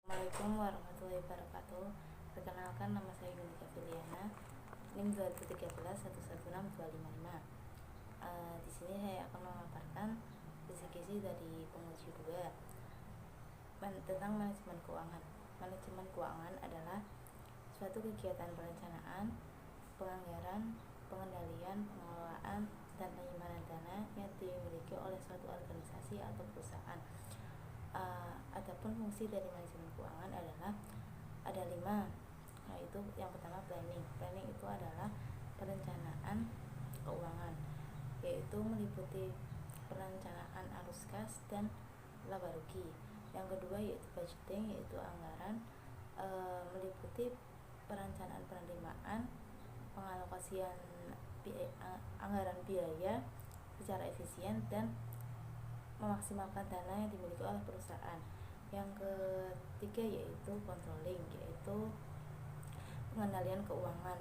Assalamualaikum warahmatullahi wabarakatuh. Perkenalkan, nama saya Yunita Filiana, NIM 2013116255. Di sini saya akan memaparkan kisi-kisi dari penguji 2 tentang manajemen keuangan. Manajemen keuangan adalah suatu kegiatan perencanaan, penganggaran, pengendalian, pengelolaan, dan penyimpanan dana yang dimiliki oleh suatu organisasi atau perusahaan. Adapun fungsi dari manajemen keuangan adalah ada 5, yaitu yang pertama planning. Planning itu adalah perencanaan keuangan, yaitu meliputi perencanaan arus kas dan laba rugi. Yang kedua yaitu budgeting, yaitu anggaran, meliputi perencanaan penerimaan, pengalokasian anggaran biaya secara efisien dan memaksimalkan dana yang dimiliki oleh perusahaan. Yang ketiga yaitu controlling, yaitu pengendalian keuangan,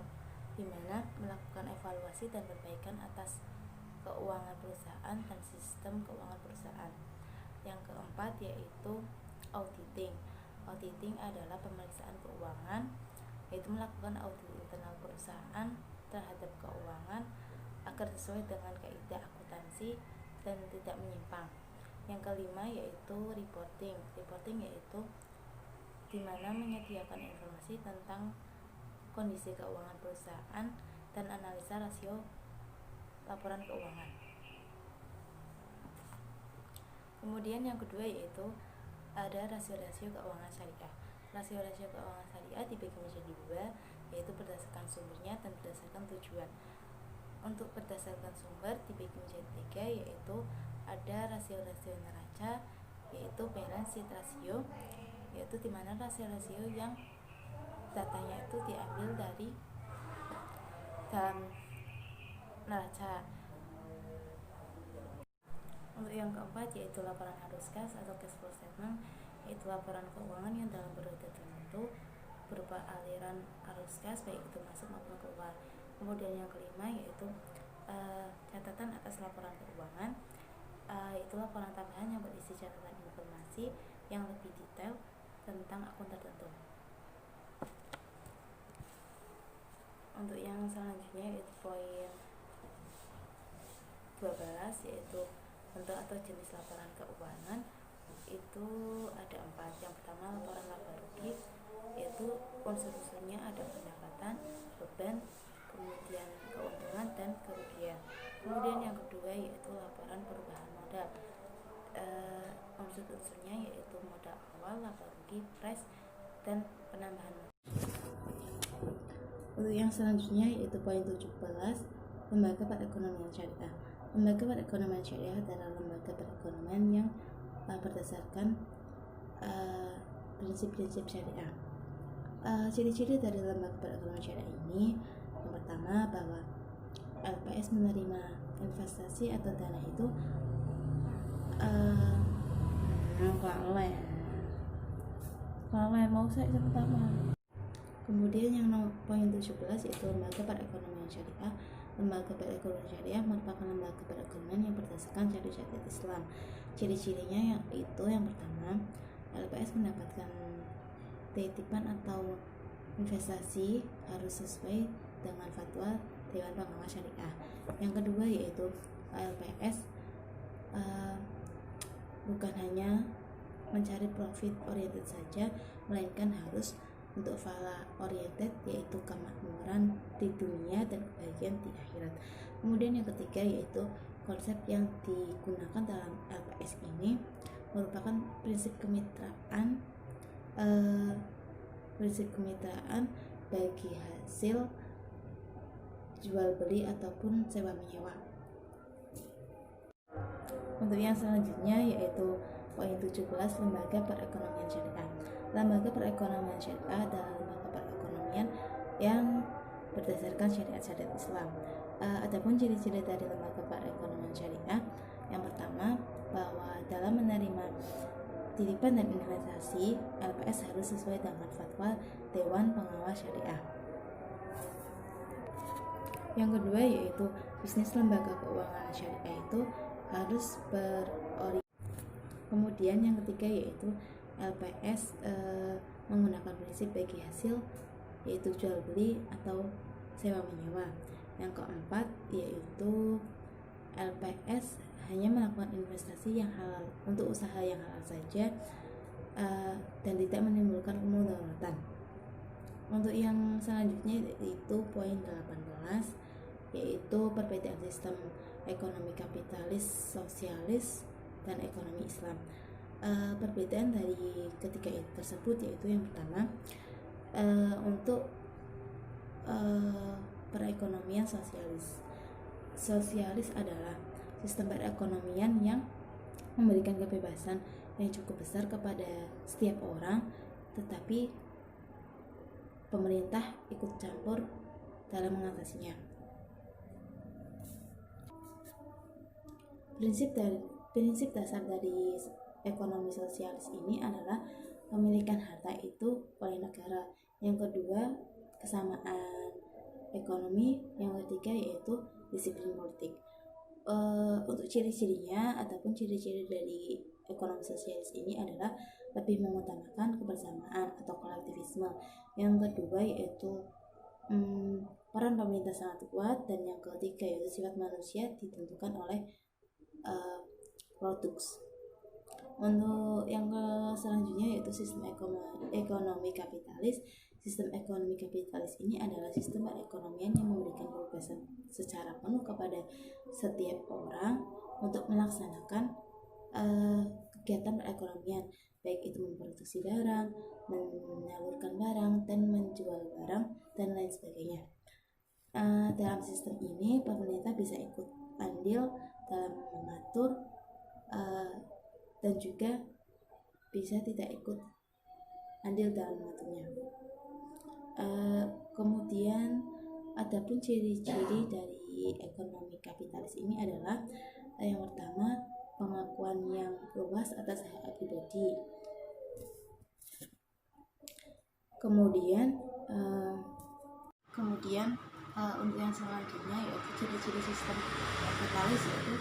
di mana melakukan evaluasi dan perbaikan atas keuangan perusahaan dan sistem keuangan perusahaan. Yang keempat yaitu auditing. Auditing adalah pemeriksaan keuangan, yaitu melakukan audit internal perusahaan terhadap keuangan agar sesuai dengan kaidah akuntansi dan tidak menyimpang. Yang kelima yaitu reporting. Reporting yaitu di mana menyediakan informasi tentang kondisi keuangan perusahaan dan analisa rasio laporan keuangan. Kemudian yang kedua yaitu ada rasio-rasio keuangan syariah. Rasio-rasio keuangan syariah dibagi menjadi 2, yaitu berdasarkan sumbernya dan berdasarkan tujuan. Untuk berdasarkan sumber dibagi menjadi 3, yaitu ada rasio-rasio neraca, yaitu balance sheet ratio, yaitu dimana rasio-rasio yang datanya itu diambil dari dalam neraca. Untuk yang keempat yaitu laporan arus kas atau cash flow statement, yaitu laporan keuangan yang dalam periode tertentu berupa aliran arus kas baik itu masuk maupun keluar. Kemudian yang kelima yaitu catatan atas laporan keuangan, itu laporan tambahan yang berisi catatan informasi yang lebih detail tentang akun tertentu. Untuk yang selanjutnya yaitu poin 12, yaitu bentuk atau jenis laporan keuangan. Itu ada 4. Yang pertama laporan laba rugi, yaitu unsur-unsurnya ada pendapatan, beban, kemudian keuntungan dan kerugian. Kemudian yang kedua yaitu laporan perubahan modal. Unsur-unsurnya yaitu modal awal, laba rugi, price, dan penambahan modal. Untuk yang selanjutnya yaitu poin 17, lembaga perekonomian syariah. Lembaga perekonomian syariah adalah lembaga perekonomian yang berdasarkan prinsip-prinsip syariah. Ciri-ciri dari lembaga perekonomian syariah ini, yang pertama bahwa LPS menerima investasi atau dana itu mau saya pertama. Kemudian yang poin 17 yaitu lembaga perekonomian syariah. Lembaga perekonomian syariah merupakan lembaga perekonomian yang berdasarkan syariat Islam. Ciri-cirinya yaitu yang pertama, LPS mendapatkan titipan atau investasi harus sesuai dengan fatwa Dewan Pengawas Syariah. Yang kedua yaitu LPS bukan hanya mencari profit oriented saja, melainkan harus untuk fala oriented, yaitu kemakmuran di dunia dan kebahagiaan di akhirat. Kemudian yang ketiga yaitu konsep yang digunakan dalam LPS ini merupakan prinsip kemitraan bagi hasil jual beli ataupun sewa menyewa. Untuk yang selanjutnya yaitu poin 17, lembaga perekonomian syariah. Lembaga perekonomian syariah adalah lembaga perekonomian yang berdasarkan syariat Islam. Adapun ciri-ciri dari lembaga perekonomian syariah, yang pertama bahwa dalam menerima titipan dan investasi, LPS harus sesuai dengan fatwa Dewan Pengawas Syariah. Yang kedua yaitu bisnis lembaga keuangan syariah itu harus berorientasi. Kemudian yang ketiga yaitu LPS menggunakan prinsip bagi hasil, yaitu jual beli atau sewa menyewa. Yang keempat yaitu LPS hanya melakukan investasi yang halal untuk usaha yang halal saja dan tidak menimbulkan kemudaratan. Untuk yang selanjutnya yaitu poin 18, yaitu perbedaan sistem ekonomi kapitalis, sosialis, dan ekonomi Islam. Perbedaan dari ketiga tersebut yaitu yang pertama, untuk perekonomian sosialis. Sosialis adalah sistem perekonomian yang memberikan kebebasan yang cukup besar kepada setiap orang, tetapi pemerintah ikut campur dalam mengatasinya. Prinsip dasar dari ekonomi sosialis ini adalah pemilikan harta itu oleh negara. Yang kedua, kesamaan ekonomi. Yang ketiga yaitu disiplin politik. Untuk ciri-cirinya ataupun ciri-ciri dari ekonomi sosialis ini adalah lebih mengutamakan kebersamaan atau kolektivisme. Yang kedua yaitu peran pemerintah sangat kuat, dan yang ketiga yaitu sifat manusia ditentukan oleh produks. Untuk yang selanjutnya yaitu sistem ekonomi kapitalis. Sistem ekonomi kapitalis ini adalah sistem perekonomian yang memberikan kebebasan secara penuh kepada setiap orang untuk melaksanakan kegiatan perekonomian, baik itu memproduksi barang, menyalurkan barang, dan menjual barang, dan lain sebagainya. Dalam sistem ini pemerintah bisa ikut andil dalam mengatur dan juga bisa tidak ikut andil dalam mengaturnya. Kemudian adapun ciri-ciri dari ekonomi kapitalis ini adalah yang pertama, pengakuan yang luas atas hak pribadi. Kemudian untuk yang selanjutnya yaitu ciri-ciri sistem kapitalis, yaitu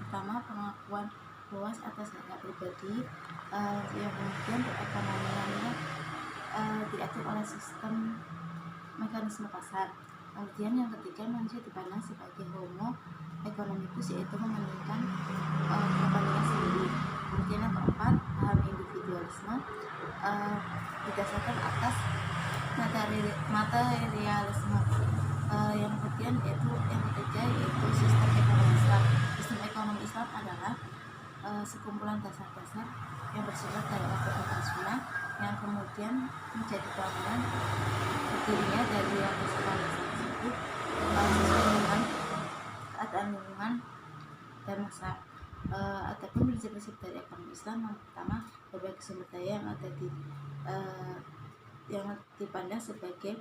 pertama, pengakuan luas atas hak pribadi, yang kemudian perekonomiannya diatur oleh sistem mekanisme pasar. Kemudian yang ketiga, manusia dipandang sebagai homo economicus, yaitu mementingkan kepentingan sendiri. Kemudian yang keempat, paham individualisme didasarkan atas materialisme. Yang kemudian yang ketiga yaitu sistem ekonomi Islam. Sistem ekonomi Islam adalah sekumpulan dasar-dasar yang bersumber dari Al-Quran dan Sunnah, yang kemudian menjadi bangunan berdirinya dari yang dasar-dasar tersebut sesuai dengan keadaan lingkungan dan masa. Ataupun prinsip-prinsip dari ekonomi Islam, yang pertama, berbagai sumber daya yang ada yang dipandang sebagai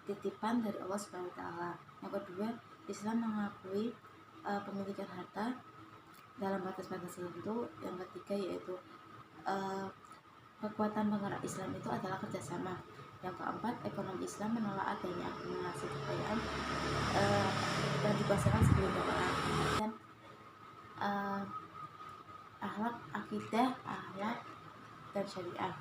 titipan dari Allah Subhanahu wa Ta'ala. Yang kedua, Islam mengakui pemilikan harta dalam batas-batas tertentu. Yang ketiga yaitu kekuatan penggerak Islam itu adalah kerjasama. Yang keempat, ekonomi Islam menolak adanya akumulasi kekayaan dan dikuasakan segelintir orang. Dan akhlak, akidah, akhlak, dan syariah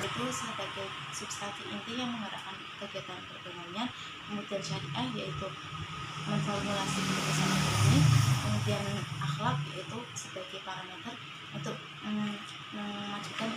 itu sebagai substansi inti yang menggerakkan kegiatan perekonomian. Kemudian syariah yaitu memformulasi keputusan ekonomi. Kemudian akhlak yaitu sebagai parameter untuk memajukan